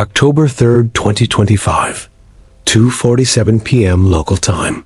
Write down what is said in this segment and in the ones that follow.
October 3rd, 2025, 2:47 p.m. local time.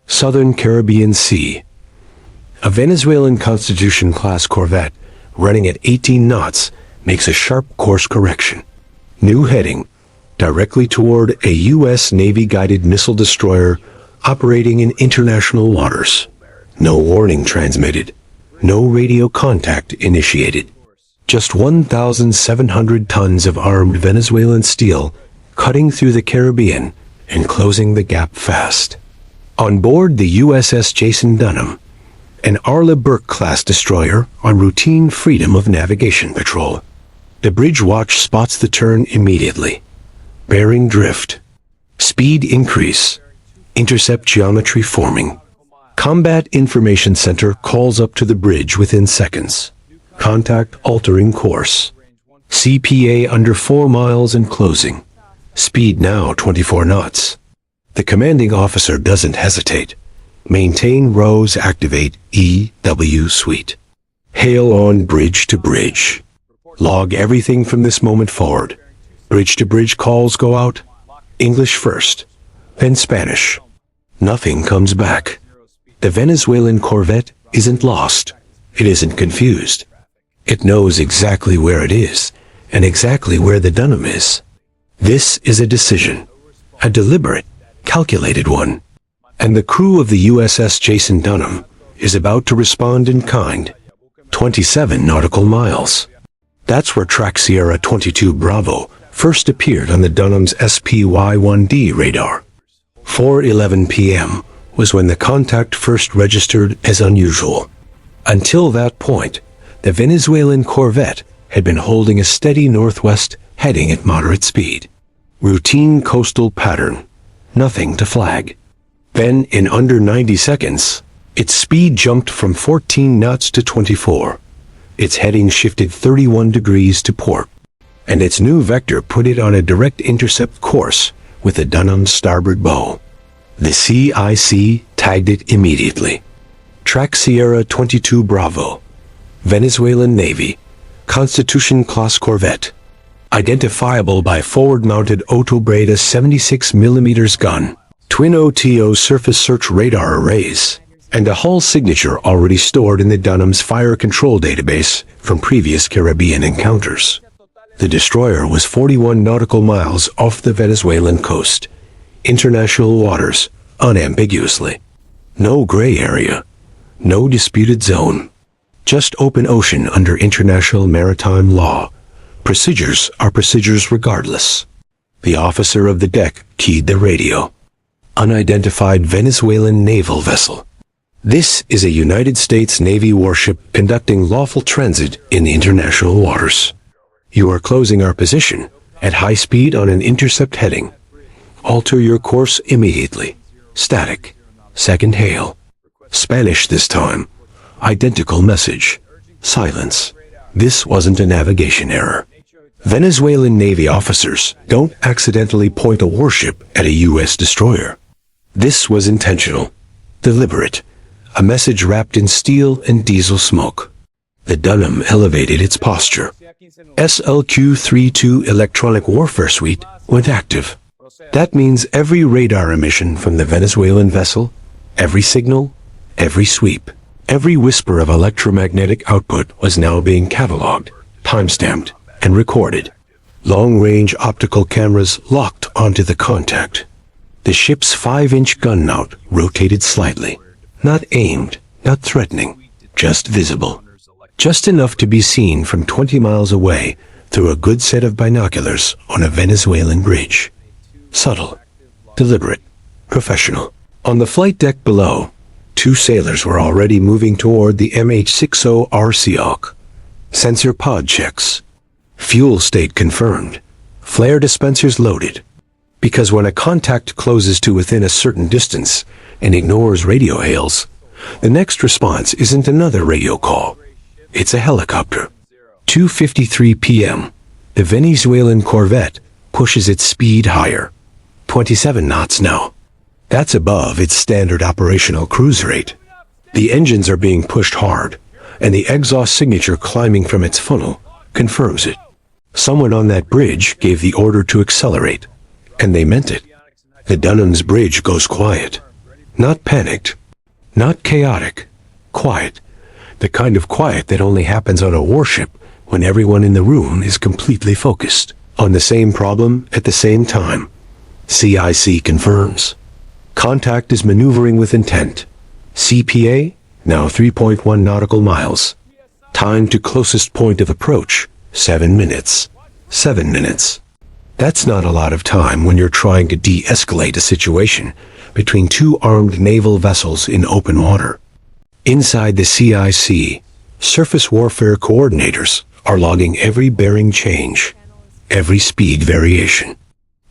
Southern Caribbean Sea. A Venezuelan Constitution-class corvette running at 18 knots makes a sharp course correction. New heading, directly toward a U.S. Navy-guided missile destroyer operating in international waters. No warning transmitted. No radio contact initiated. Just 1,700 tons of armed Venezuelan steel cutting through the Caribbean and closing the gap fast. On board the USS Jason Dunham, an Arleigh Burke class destroyer on routine freedom of navigation patrol. The bridge watch spots the turn immediately. Bearing drift. Speed increase. Intercept geometry forming. Combat Information Center calls up to the bridge within seconds. Contact altering course. CPA under 4 miles and closing. Speed now 24 knots. The commanding officer doesn't hesitate. Maintain rows, activate EW suite. Hail on bridge to bridge. Log everything from this moment forward. Bridge to bridge calls go out. English first, then Spanish. Nothing comes back. The Venezuelan corvette isn't lost. It isn't confused. It knows exactly where it is, and exactly where the Dunham is. This is a decision. A deliberate, calculated one. And the crew of the USS Jason Dunham is about to respond in kind. 27 nautical miles. That's where track Sierra 22 Bravo first appeared on the Dunham's SPY-1D radar. 4:11 p.m. was when the contact first registered as unusual. Until that point, the Venezuelan corvette had been holding a steady northwest heading at moderate speed. Routine coastal pattern. Nothing to flag. Then, in under 90 seconds, its speed jumped from 14 knots to 24. Its heading shifted 31 degrees to port, and its new vector put it on a direct intercept course with the Dunham's starboard bow. The CIC tagged it immediately. Track Sierra 22 Bravo, Venezuelan Navy, Constitution-class corvette. Identifiable by forward-mounted Otobreda 76mm gun, twin OTO surface search radar arrays, and a hull signature already stored in the Dunham's fire control database from previous Caribbean encounters. The destroyer was 41 nautical miles off the Venezuelan coast. International waters, unambiguously. No gray area. No disputed zone. Just open ocean under international maritime law. Procedures are procedures regardless. The officer of the deck keyed the radio. Unidentified Venezuelan naval vessel. This is a United States Navy warship conducting lawful transit in international waters. You are closing our position at high speed on an intercept heading. Alter your course immediately. Static. Second hail. Spanish this time. Identical message. Silence. This wasn't a navigation error. Venezuelan Navy officers don't accidentally point a warship at a U.S. destroyer. This was intentional. Deliberate. A message wrapped in steel and diesel smoke. The Dunham elevated its posture. SLQ-32 electronic warfare suite went active. That means every radar emission from the Venezuelan vessel, every signal, every sweep, every whisper of electromagnetic output was now being cataloged, timestamped, and recorded. Long-range optical cameras locked onto the contact. The ship's 5-inch gun mount rotated slightly. Not aimed, not threatening, just visible. Just enough to be seen from 20 miles away through a good set of binoculars on a Venezuelan bridge. Subtle, deliberate, professional. On the flight deck below, 2 sailors were already moving toward the MH-60R Seahawk. Sensor pod checks. Fuel state confirmed. Flare dispensers loaded. Because when a contact closes to within a certain distance and ignores radio hails, the next response isn't another radio call. It's a helicopter. 2:53 p.m. The Venezuelan corvette pushes its speed higher. 27 knots now. That's above its standard operational cruise rate. The engines are being pushed hard, and the exhaust signature climbing from its funnel confirms it. Someone on that bridge gave the order to accelerate, and they meant it. The Dunham's bridge goes quiet. Not panicked. Not chaotic. Quiet. The kind of quiet that only happens on a warship when everyone in the room is completely focused on the same problem at the same time. CIC confirms. Contact is maneuvering with intent. CPA, now 3.1 nautical miles. Time to closest point of approach, 7 minutes. 7 minutes. That's not a lot of time when you're trying to de-escalate a situation between two armed naval vessels in open water. Inside the CIC, surface warfare coordinators are logging every bearing change, every speed variation.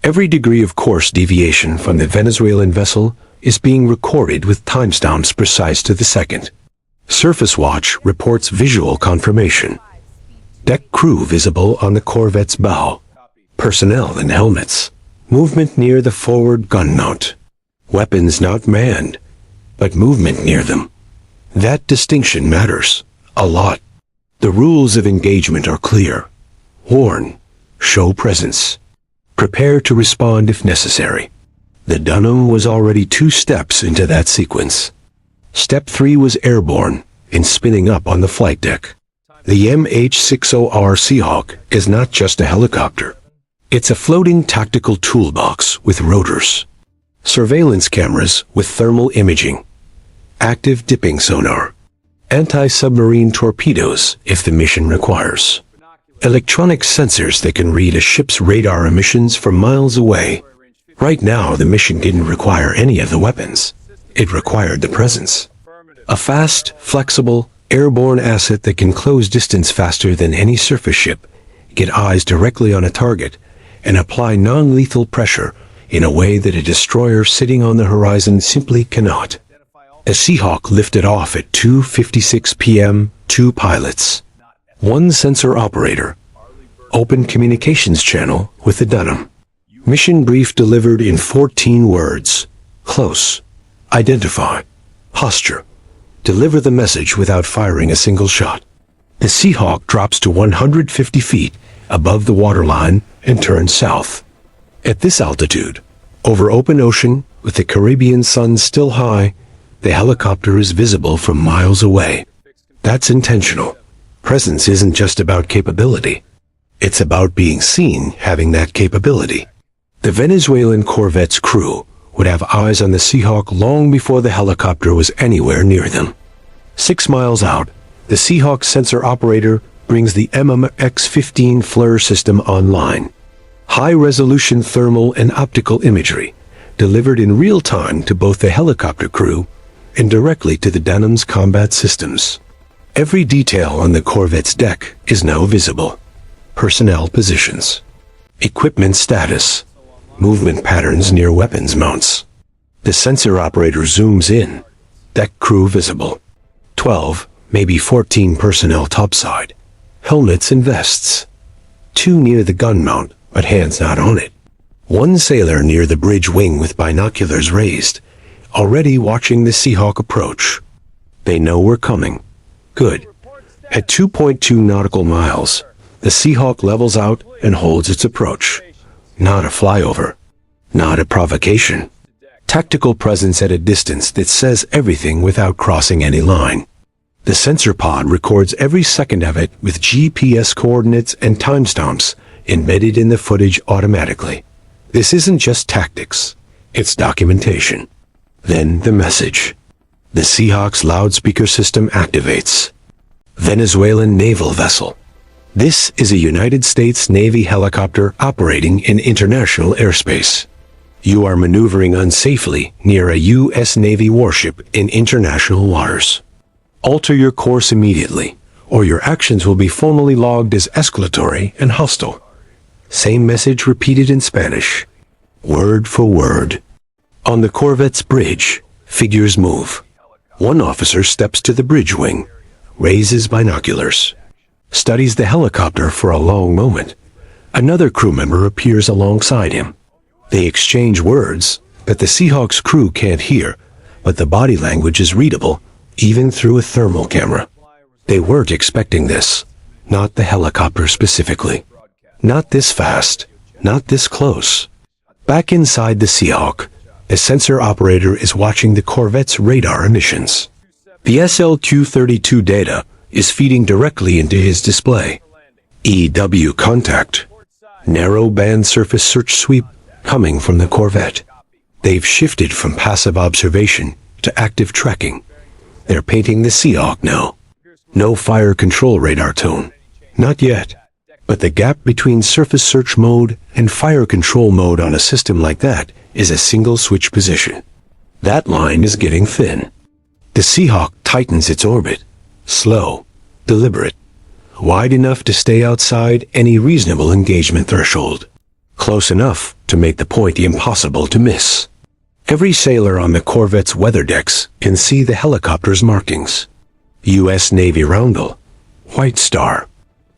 Every degree of course deviation from the Venezuelan vessel is being recorded with timestamps precise to the second. Surface Watch reports visual confirmation. Deck crew visible on the Corvette's bow. Personnel in helmets. Movement near the forward gun mount. Weapons not manned, but movement near them. That distinction matters a lot. The rules of engagement are clear. Warn. Show presence. Prepare to respond if necessary. The Dunham was already 2 steps into that sequence. Step 3 was airborne and spinning up on the flight deck. The MH-60R Seahawk is not just a helicopter. It's a floating tactical toolbox with rotors, surveillance cameras with thermal imaging, active dipping sonar, anti-submarine torpedoes if the mission requires, electronic sensors that can read a ship's radar emissions from miles away. Right now, the mission didn't require any of the weapons. It required the presence. A fast, flexible, airborne asset that can close distance faster than any surface ship, get eyes directly on a target, and apply non-lethal pressure in a way that a destroyer sitting on the horizon simply cannot. A Seahawk lifted off at 2:56 p.m., 2 pilots, 1 sensor operator, open communications channel with the Dunham. Mission brief delivered in 14 words. Close. Identify. Posture. Deliver the message without firing a single shot. The Seahawk drops to 150 feet above the waterline and turns south. At this altitude, over open ocean, with the Caribbean sun still high, the helicopter is visible from miles away. That's intentional. Presence isn't just about capability. It's about being seen having that capability. The Venezuelan Corvette's crew would have eyes on the Seahawk long before the helicopter was anywhere near them. 6 miles out, the Seahawk sensor operator brings the MMX-15 FLIR system online. High-resolution thermal and optical imagery, delivered in real time to both the helicopter crew and directly to the Dunham's combat systems. Every detail on the Corvette's deck is now visible. Personnel positions, equipment status, movement patterns near weapons mounts. The sensor operator zooms in. Deck crew visible. 12, maybe 14 personnel topside. Helmets and vests. 2 near the gun mount, but hands not on it. 1 sailor near the bridge wing with binoculars raised, already watching the Seahawk approach. They know we're coming. Good. At 2.2 nautical miles, the Seahawk levels out and holds its approach. Not a flyover. Not a provocation. Tactical presence at a distance that says everything without crossing any line. The sensor pod records every second of it with GPS coordinates and timestamps embedded in the footage automatically. This isn't just tactics. It's documentation. Then the message. The Seahawk's loudspeaker system activates. Venezuelan naval vessel. This is a United States Navy helicopter operating in international airspace. You are maneuvering unsafely near a U.S. Navy warship in international waters. Alter your course immediately, or your actions will be formally logged as escalatory and hostile. Same message repeated in Spanish. Word for word. On the Corvette's bridge, figures move. 1 officer steps to the bridge wing, raises binoculars, studies the helicopter for a long moment. Another crew member appears alongside him. They exchange words that the Seahawk's crew can't hear, but the body language is readable, even through a thermal camera. They weren't expecting this, not the helicopter specifically. Not this fast, not this close. Back inside the Seahawk, a sensor operator is watching the Corvette's radar emissions. The SL-232 data is feeding directly into his display. EW contact. Narrow band surface search sweep coming from the Corvette. They've shifted from passive observation to active tracking. They're painting the Seahawk now. No fire control radar tone. Not yet. But the gap between surface search mode and fire control mode on a system like that is a single switch position. That line is getting thin. The Seahawk tightens its orbit. Slow, deliberate, wide enough to stay outside any reasonable engagement threshold. Close enough to make the point impossible to miss. Every sailor on the Corvette's weather decks can see the helicopter's markings. U.S. Navy roundel, White Star.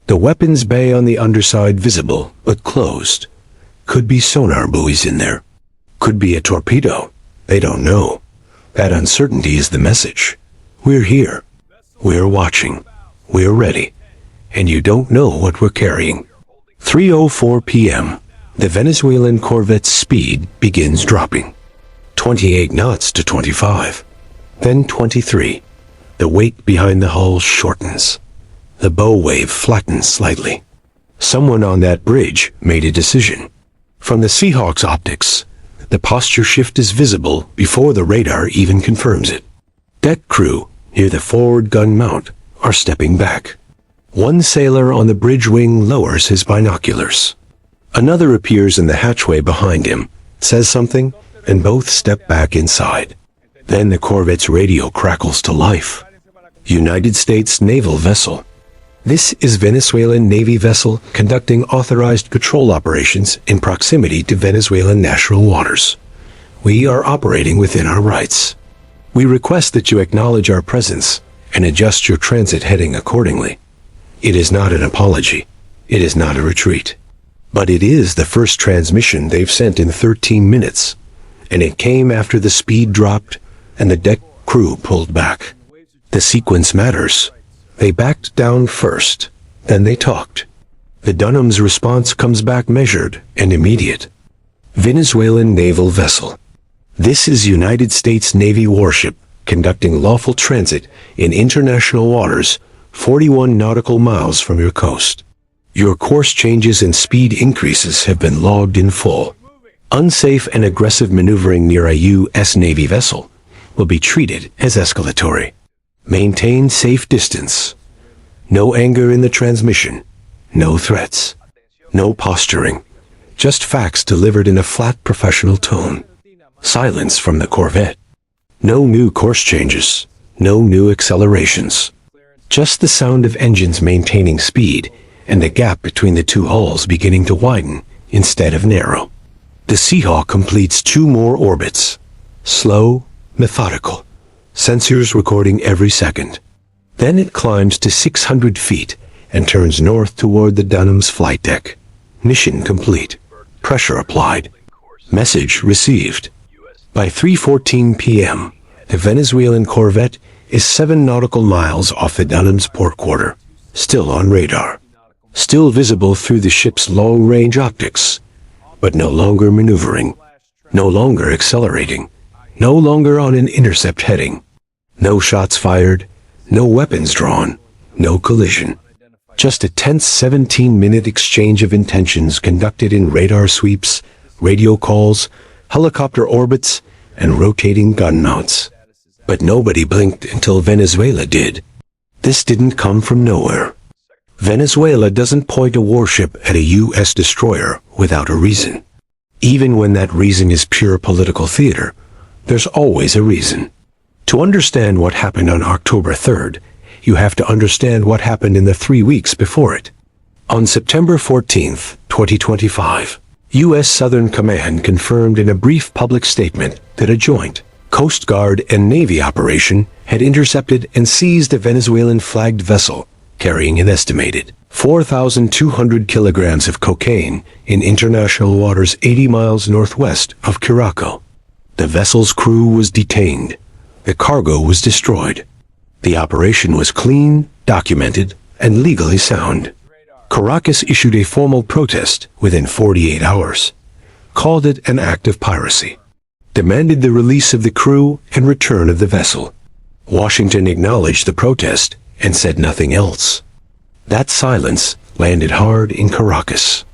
The weapons bay on the underside visible, but closed. Could be sonar buoys in there. Could be a torpedo. They don't know. That uncertainty is the message. We're here. We're watching. We're ready. And you don't know what we're carrying. 3:04 p.m. The Venezuelan Corvette's speed begins dropping. 28 knots to 25. Then 23. The weight behind the hull shortens. The bow wave flattens slightly. Someone on that bridge made a decision. From the Seahawk's optics, the posture shift is visible before the radar even confirms it. Deck crew, near the forward gun mount, are stepping back. One sailor on the bridge wing lowers his binoculars. Another appears in the hatchway behind him, says something, and both step back inside. Then the Corvette's radio crackles to life. United States naval vessel. This is Venezuelan Navy vessel conducting authorized patrol operations in proximity to Venezuelan national waters. We are operating within our rights. We request that you acknowledge our presence and adjust your transit heading accordingly. It is not an apology. It is not a retreat. But it is the first transmission they've sent in 13 minutes, and it came after the speed dropped and the deck crew pulled back. The sequence matters. They backed down first, then they talked. The Dunham's response comes back measured and immediate. Venezuelan naval vessel. This is United States Navy warship conducting lawful transit in international waters 41 nautical miles from your coast. Your course changes and speed increases have been logged in full. Unsafe and aggressive maneuvering near a U.S. Navy vessel will be treated as escalatory. Maintain safe distance. No anger in the transmission. No threats. No posturing. Just facts delivered in a flat professional tone. Silence from the Corvette. No new course changes. No new accelerations. Just the sound of engines maintaining speed and the gap between the two hulls beginning to widen instead of narrow. The Seahawk completes 2 more orbits. Slow, methodical. Sensors recording every second. Then it climbs to 600 feet and turns north toward the Dunham's flight deck. Mission complete. Pressure applied. Message received. By 3:14 p.m., the Venezuelan Corvette is 7 nautical miles off the Dunham's port quarter, still on radar. Still visible through the ship's long-range optics, but no longer maneuvering, no longer accelerating, no longer on an intercept heading. No shots fired, no weapons drawn, no collision. Just a tense 17-minute exchange of intentions conducted in radar sweeps, radio calls, helicopter orbits, and rotating gun mounts. But nobody blinked until Venezuela did. This didn't come from nowhere. Venezuela doesn't point a warship at a U.S. destroyer without a reason. Even when that reason is pure political theater, there's always a reason. To understand what happened on October 3rd, you have to understand what happened in the 3 weeks before it. On September 14th, 2025, U.S. Southern Command confirmed in a brief public statement that a joint Coast Guard and Navy operation had intercepted and seized a Venezuelan-flagged vessel carrying an estimated 4,200 kilograms of cocaine in international waters 80 miles northwest of Curaçao. The vessel's crew was detained. The cargo was destroyed. The operation was clean, documented, and legally sound. Caracas issued a formal protest within 48 hours, called it an act of piracy, demanded the release of the crew and return of the vessel. Washington acknowledged the protest and said nothing else. That silence landed hard in Caracas.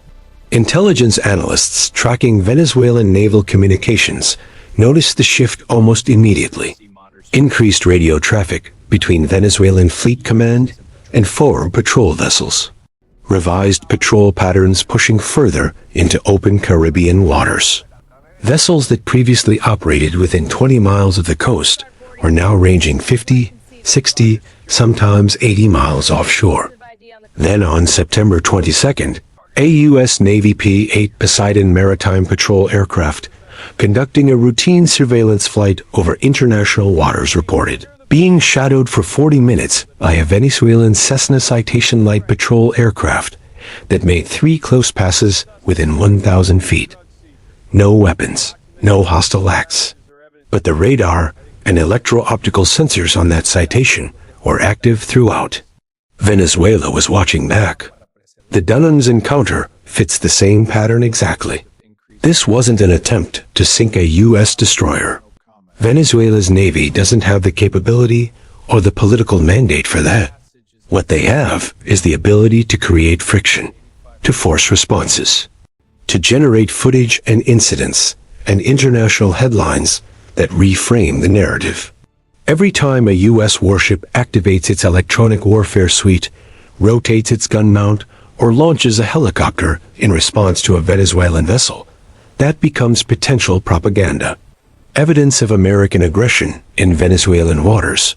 Intelligence analysts tracking Venezuelan naval communications noticed the shift almost immediately. Increased radio traffic between Venezuelan Fleet Command and foreign patrol vessels. Revised patrol patterns pushing further into open Caribbean waters. Vessels that previously operated within 20 miles of the coast are now ranging 50, 60, sometimes 80 miles offshore. Then on September 22nd, a U.S. Navy P-8 Poseidon maritime patrol aircraft conducting a routine surveillance flight over international waters reported being shadowed for 40 minutes by a Venezuelan Cessna Citation Light Patrol aircraft that made 3 close passes within 1,000 feet. No weapons, no hostile acts. But the radar and electro-optical sensors on that citation were active throughout. Venezuela was watching back. The Dunham's encounter fits the same pattern exactly. This wasn't an attempt to sink a U.S. destroyer. Venezuela's Navy doesn't have the capability or the political mandate for that. What they have is the ability to create friction, to force responses, to generate footage and incidents and international headlines that reframe the narrative. Every time a U.S. warship activates its electronic warfare suite, rotates its gun mount, or launches a helicopter in response to a Venezuelan vessel, that becomes potential propaganda. Evidence of American aggression in Venezuelan waters,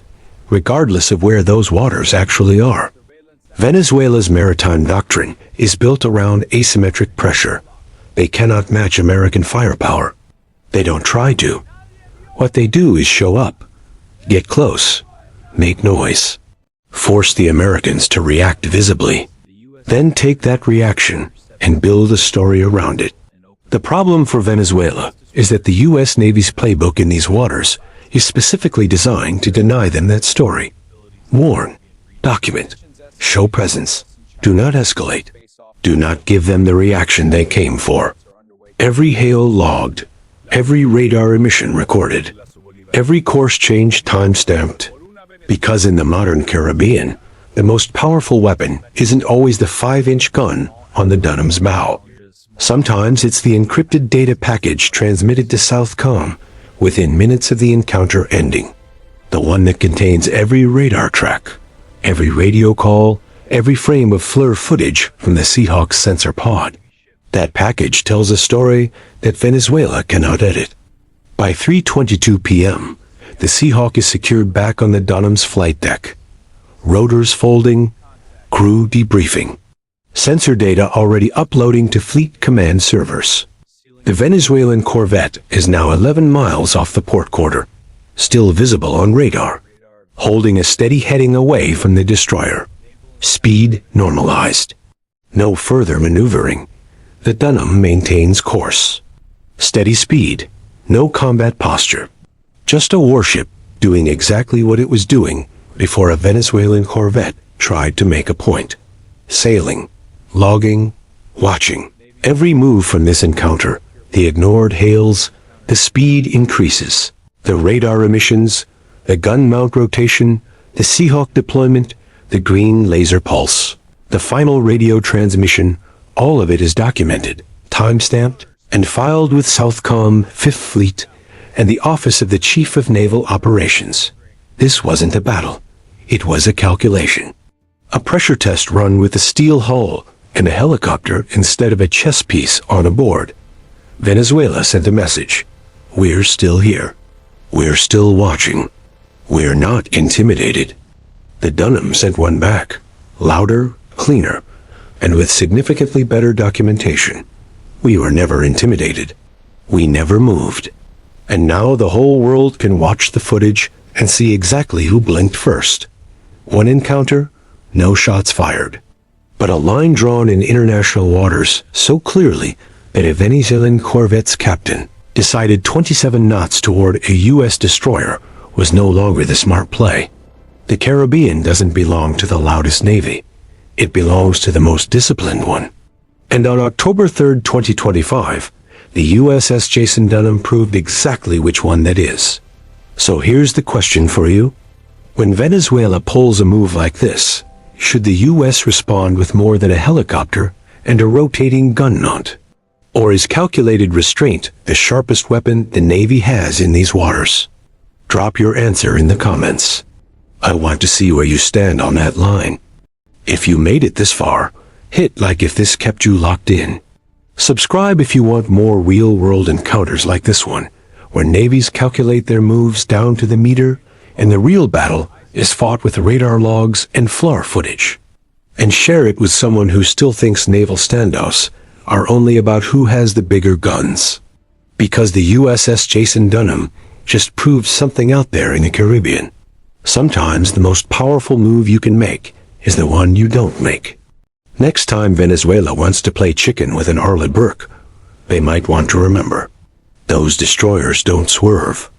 regardless of where those waters actually are. Venezuela's maritime doctrine is built around asymmetric pressure. They cannot match American firepower. They don't try to. What they do is show up, get close, make noise, force the Americans to react visibly, then take that reaction and build a story around it. The problem for Venezuela is that the U.S. Navy's playbook in these waters is specifically designed to deny them that story. Warn, document, show presence, do not escalate, do not give them the reaction they came for. Every hail logged, every radar emission recorded, every course change time-stamped. Because in the modern Caribbean, the most powerful weapon isn't always the 5-inch gun on the Dunham's bow. Sometimes it's the encrypted data package transmitted to Southcom within minutes of the encounter ending. The one that contains every radar track, every radio call, every frame of FLIR footage from the Seahawk sensor pod. That package tells a story that Venezuela cannot edit. By 3:22 p.m., the Seahawk is secured back on the Dunham's flight deck. Rotors folding, crew debriefing. Sensor data already uploading to Fleet Command servers. The Venezuelan Corvette is now 11 miles off the port quarter, still visible on radar, holding a steady heading away from the destroyer. Speed normalized. No further maneuvering. The Dunham maintains course. Steady speed, no combat posture. Just a warship doing exactly what it was doing before a Venezuelan Corvette tried to make a point. Sailing, logging, watching. Every move from this encounter, the ignored hails, the speed increases, the radar emissions, the gun mount rotation, the Seahawk deployment, the green laser pulse, the final radio transmission, all of it is documented, time-stamped, and filed with Southcom, 5th Fleet, and the Office of the Chief of Naval Operations. This wasn't a battle. It was a calculation. A pressure test run with a steel hull and a helicopter instead of a chess piece on a board. Venezuela sent a message. We're still here. We're still watching. We're not intimidated. The Dunham sent one back, louder, cleaner, and with significantly better documentation. We were never intimidated. We never moved. And now the whole world can watch the footage and see exactly who blinked first. One encounter, no shots fired. But a line drawn in international waters so clearly that a Venezuelan Corvette's captain decided 27 knots toward a U.S. destroyer was no longer the smart play. The Caribbean doesn't belong to the loudest navy. It belongs to the most disciplined one. And on October 3rd, 2025, the USS Jason Dunham proved exactly which one that is. So here's the question for you. When Venezuela pulls a move like this, should the US respond with more than a helicopter and a rotating gun knot? Or is calculated restraint the sharpest weapon the Navy has in these waters? Drop your answer in the comments. I want to see where you stand on that line. If you made it this far, hit like if this kept you locked in. Subscribe if you want more real-world encounters like this one, where navies calculate their moves down to the meter, and the real battle is fought with radar logs and FLAR footage. And share it with someone who still thinks naval standoffs are only about who has the bigger guns. Because the USS Jason Dunham just proved something out there in the Caribbean. Sometimes the most powerful move you can make is the one you don't make. Next time Venezuela wants to play chicken with an Arleigh Burke, they might want to remember, those destroyers don't swerve.